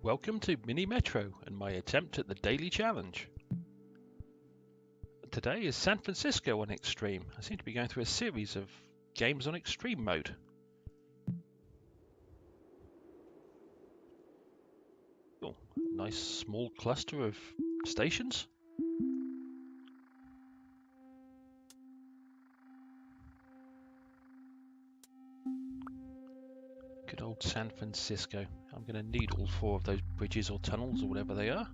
Welcome to Mini Metro and my attempt at the daily challenge. Today is San Francisco on Extreme. I seem to be going through a series of games on Extreme mode. Oh, nice small cluster of stations. Good old San Francisco. I'm going to need all 4 of those bridges or tunnels or whatever they are.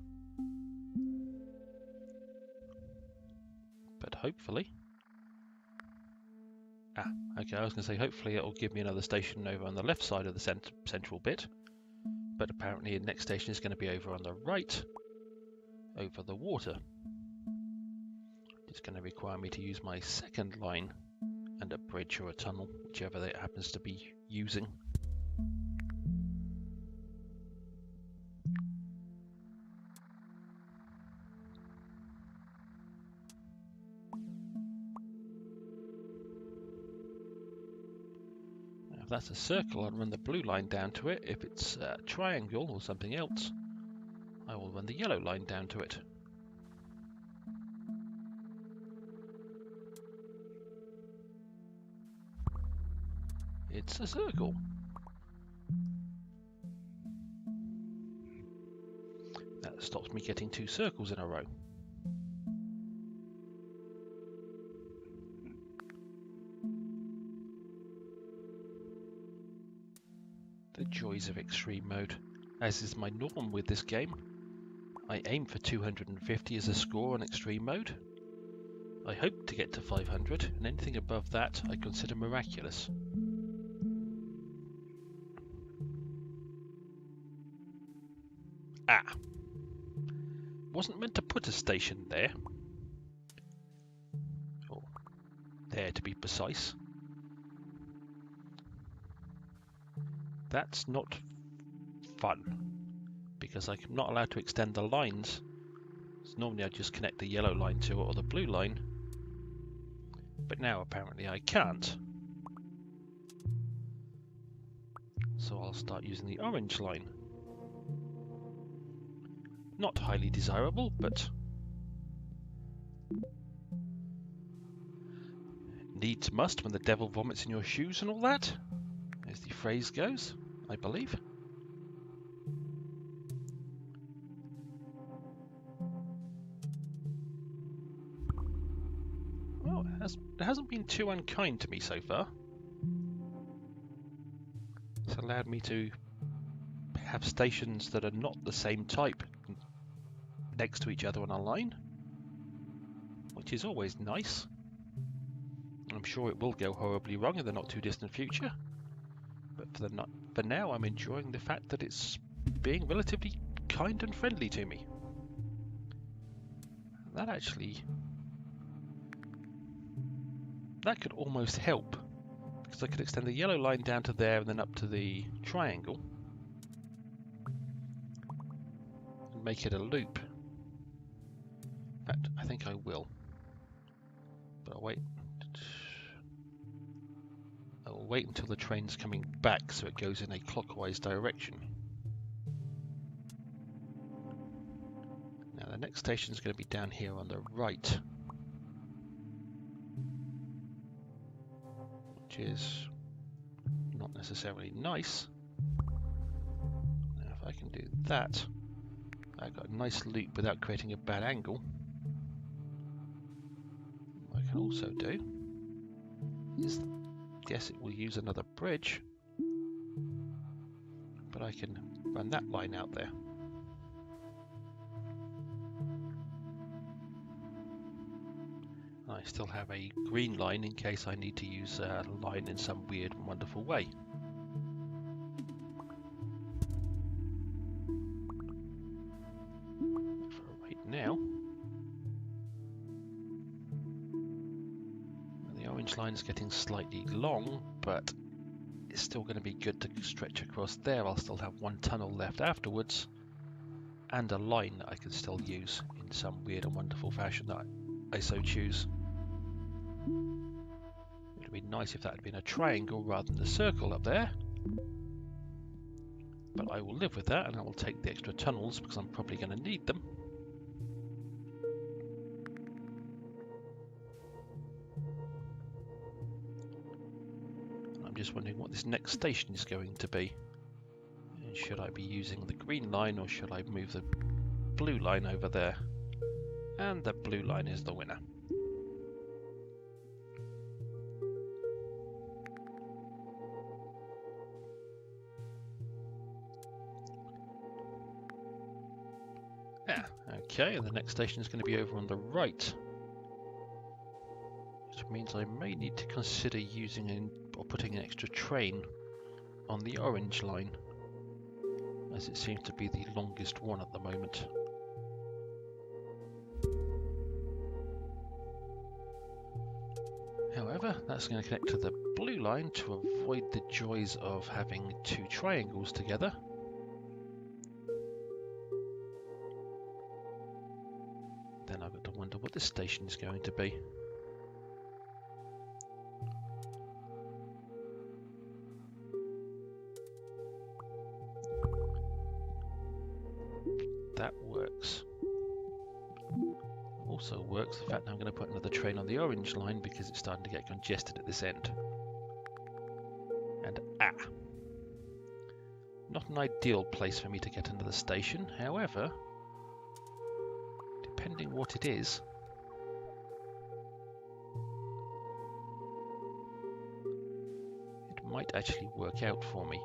But hopefully... okay, I was going to say hopefully it'll give me another station over on the left side of the central bit. But apparently the next station is going to be over on the right, over the water. It's going to require me to use my second line and a bridge or a tunnel, whichever it happens to be using. If that's a circle, I'll run the blue line down to it. If it's a triangle or something else, I will run the yellow line down to it. It's a circle. That stops me getting 2 circles in a row. The joys of extreme mode. As is my norm with this game, I aim for 250 as a score on extreme mode. I hope to get to 500, and anything above that I consider miraculous. Wasn't meant to put a station there. Or there to be precise. That's not fun, because I'm not allowed to extend the lines. So normally I just connect the yellow line to it or the blue line, but now apparently I can't. So I'll start using the orange line. Not highly desirable, but needs must when the devil vomits in your shoes and all that, as the phrase goes, I believe. Well, it hasn't been too unkind to me so far. It's allowed me to have stations that are not the same type next to each other on a line, which is always nice. I'm sure it will go horribly wrong in the not too distant future, but for now I'm enjoying the fact that it's being relatively kind and friendly to me. That could almost help, because I could extend the yellow line down to there and then up to the triangle and make it a loop. In fact, I think I will. But I'll wait until the train's coming back so it goes in a clockwise direction. Now the next station is going to be down here on the right, which is not necessarily nice. Now if I can do that, I've got a nice loop without creating a bad angle. What I can also do is, yes, it will use another bridge, but I can run that line out there. I still have a green line in case I need to use a line in some weird and wonderful way. For right now, the orange line is getting slightly long, but it's still going to be good to stretch across there. I'll still have 1 tunnel left afterwards, and a line that I can still use in some weird and wonderful fashion that I so choose. It would be nice if that had been a triangle rather than the circle up there. But I will live with that, and I will take the extra tunnels because I'm probably going to need them. I'm just wondering what this next station is going to be. And should I be using the green line or should I move the blue line over there? And the blue line is the winner. Yeah, okay, and the next station is going to be over on the right. Which means I may need to consider using or putting an extra train on the orange line, as it seems to be the longest one at the moment. However, that's going to connect to the blue line to avoid the joys of having two triangles together. Then I've got to wonder what this station is going to be. That works. Also works the fact that I'm going to put another train on the orange line because it's starting to get congested at this end. And not an ideal place for me to get another station. However, depending what it is, it might actually work out for me.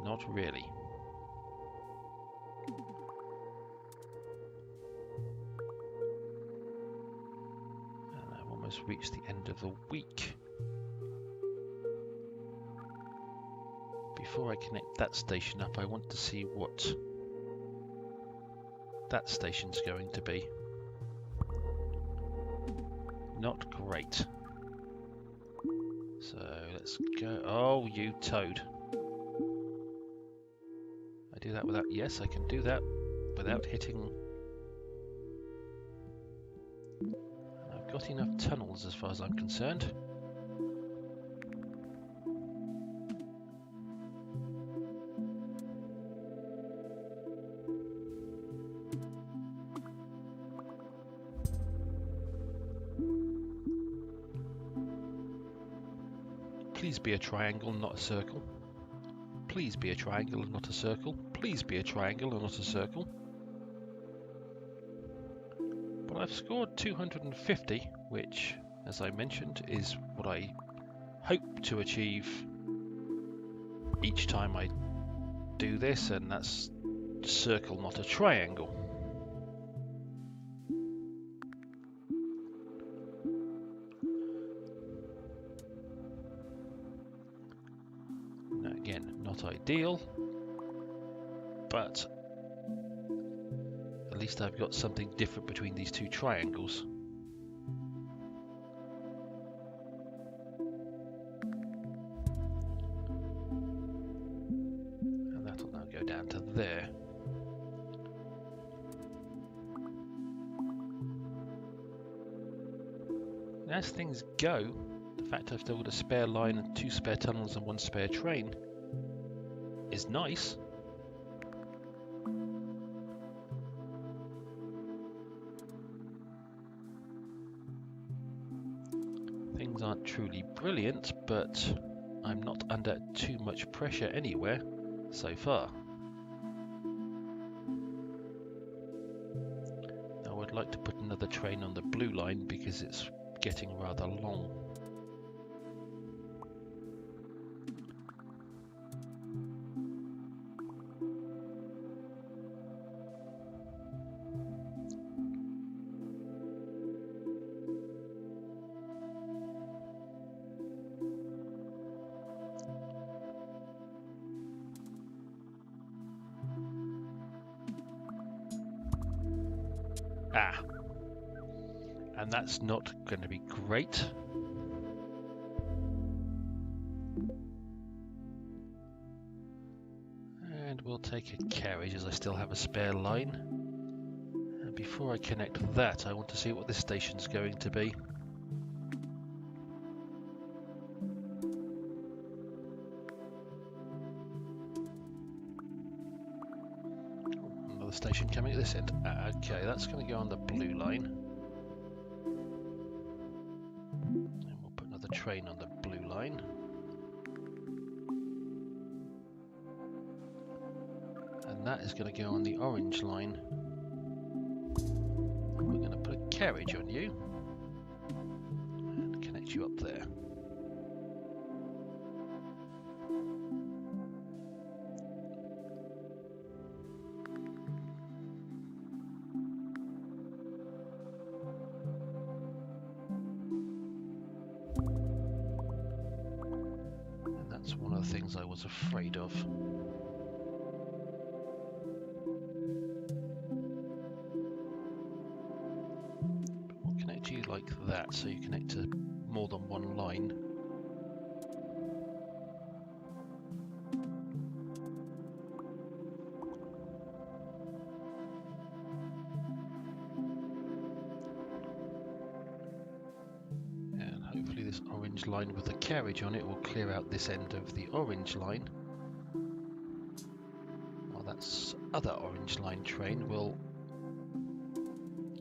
Not really. And I've almost reached the end of the week. Before I connect that station up, I want to see what that station's going to be. Not great. So let's go. Oh, you toad. I do that without... Yes, I can do that without hitting... I've got enough tunnels as far as I'm concerned. Please be a triangle, not a circle. Please be a triangle and not a circle. Please be a triangle and not a circle. But I've scored 250, which, as I mentioned, is what I hope to achieve each time I do this, and that's circle, not a triangle. Ideal, but at least I've got something different between these two triangles. And that'll now go down to there. And as things go, the fact I've still got a spare line and two spare tunnels and one spare train is nice. Things aren't truly brilliant, but I'm not under too much pressure anywhere so far. I would like to put another train on the blue line because it's getting rather long. And that's not going to be great. And we'll take a carriage as I still have a spare line. And before I connect that, I want to see what this station's going to be. station coming at this end. Okay, that's going to go on the blue line. And we'll put another train on the blue line. And that is going to go on the orange line. And we're going to put a carriage on you and connect you up there. And that's one of the things I was afraid of. Like that, so you connect to more than one line. And hopefully this orange line with the carriage on it will clear out this end of the orange line, while that other orange line train will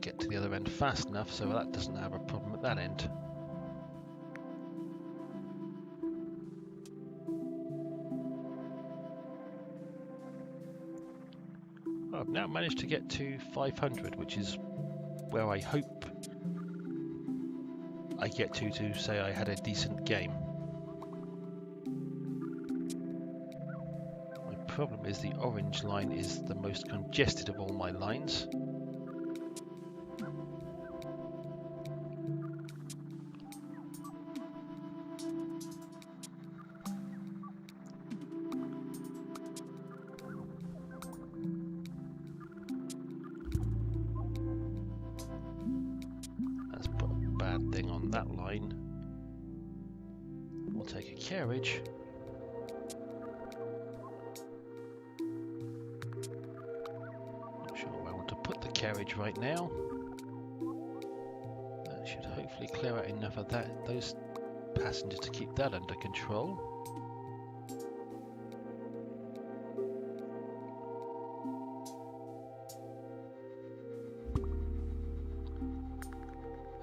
get to the other end fast enough so that doesn't have a problem at that end. Well, I've now managed to get to 500, which is where I hope I get to say I had a decent game. My problem is the orange line is the most congested of all my lines. Thing on that line. We'll take a carriage. Not sure where I want to put the carriage right now. That should hopefully clear out enough of those passengers to keep that under control.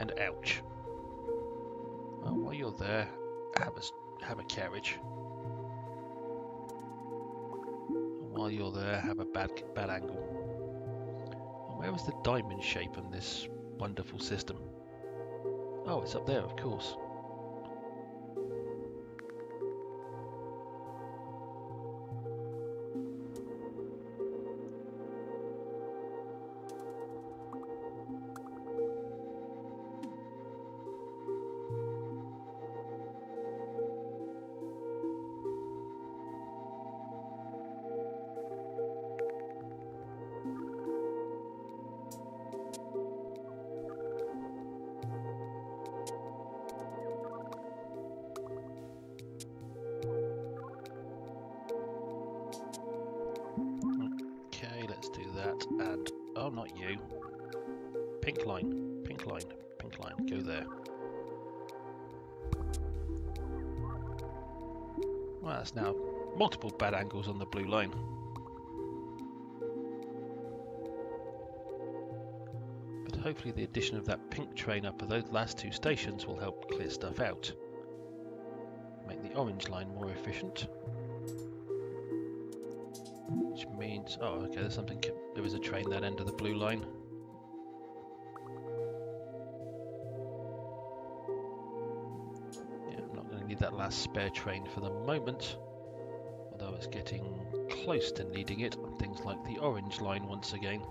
And ouch. Well, while you're there, have a carriage. And while you're there, have a bad angle. And where was the diamond shape in this wonderful system? Oh, it's up there, of course. And oh, not you. Pink line, pink line, pink line, go there. Well, that's now multiple bad angles on the blue line. But hopefully the addition of that pink train up at those last two stations will help clear stuff out. Make the orange line more efficient. Which means, oh, okay, there is a train that end of the blue line. Yeah, I'm not going to need that last spare train for the moment, although it's getting close to needing it on things like the orange line once again.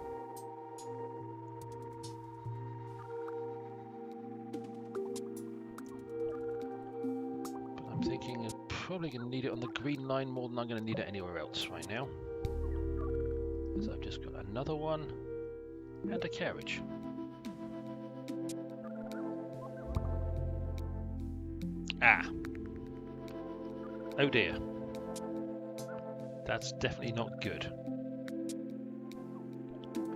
But I'm thinking it's probably going to need it on the green line more than I'm going to need it anywhere else right now. So I've just got another one and a carriage. Ah! Oh dear. That's definitely not good.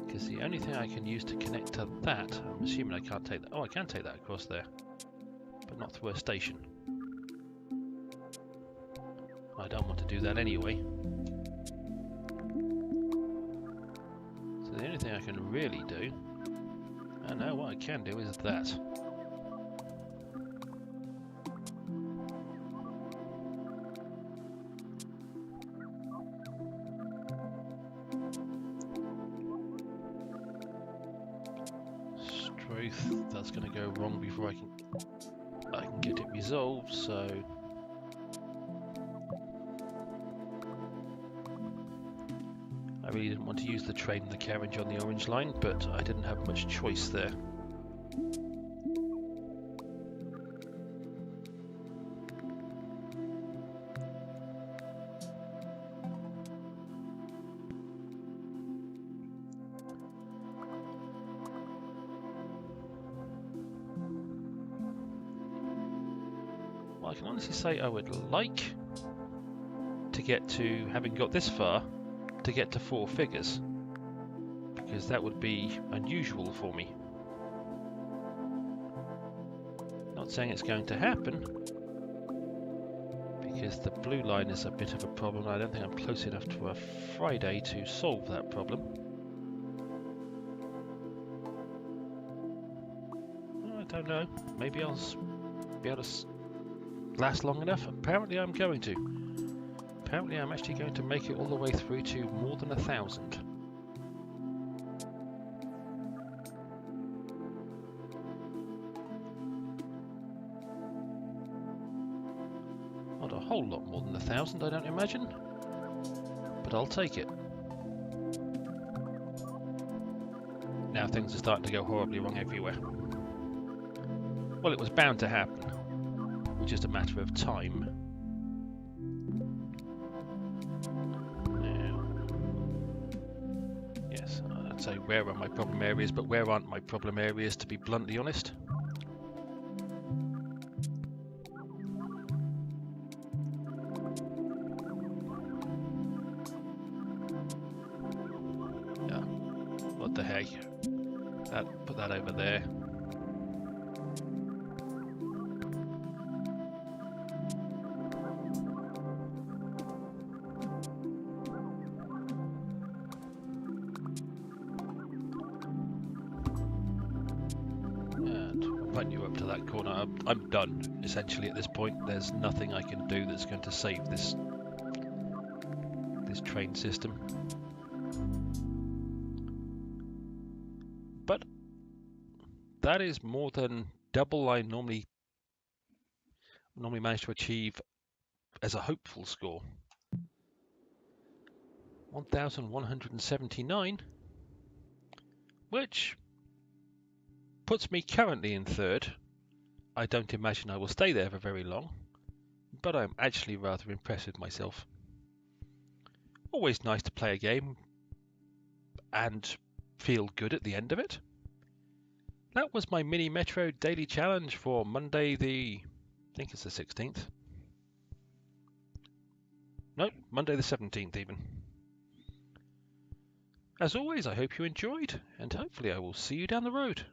Because the only thing I can use to connect to that, I'm assuming I can't take that. Oh, I can take that across there, but not through a station. I don't want to do that anyway. can really do. And now what I can do is that. Strength, that's going to go wrong before I can get it resolved, so... I really didn't want to use the train and the carriage on the orange line, but I didn't have much choice there. Well, I can honestly say I would like to get to, having got this far, to get to 4 figures, because that would be unusual for me. Not saying it's going to happen, because the blue line is a bit of a problem. I don't think I'm close enough to a Friday to solve that problem. I don't know, maybe I'll be able to last long enough. Apparently I'm going to. Apparently I'm actually going to make it all the way through to more than 1,000. Not a whole lot more than 1,000, I don't imagine. But I'll take it. Now things are starting to go horribly wrong everywhere. Well, it was bound to happen. It was just a matter of time. Say where are my problem areas, but where aren't my problem areas, to be bluntly honest. Yeah, what the heck, put that over there. Run you up to that corner. I'm done, essentially, at this point. There's nothing I can do that's going to save this train system. But that is more than double I normally manage to achieve as a hopeful score. 1,179, which puts me currently in 3rd. I don't imagine I will stay there for very long, but I'm actually rather impressed with myself. Always nice to play a game and feel good at the end of it. That was my Mini Metro Daily Challenge for Monday I think it's the 16th. No, Monday the 17th even. As always, I hope you enjoyed, and hopefully I will see you down the road.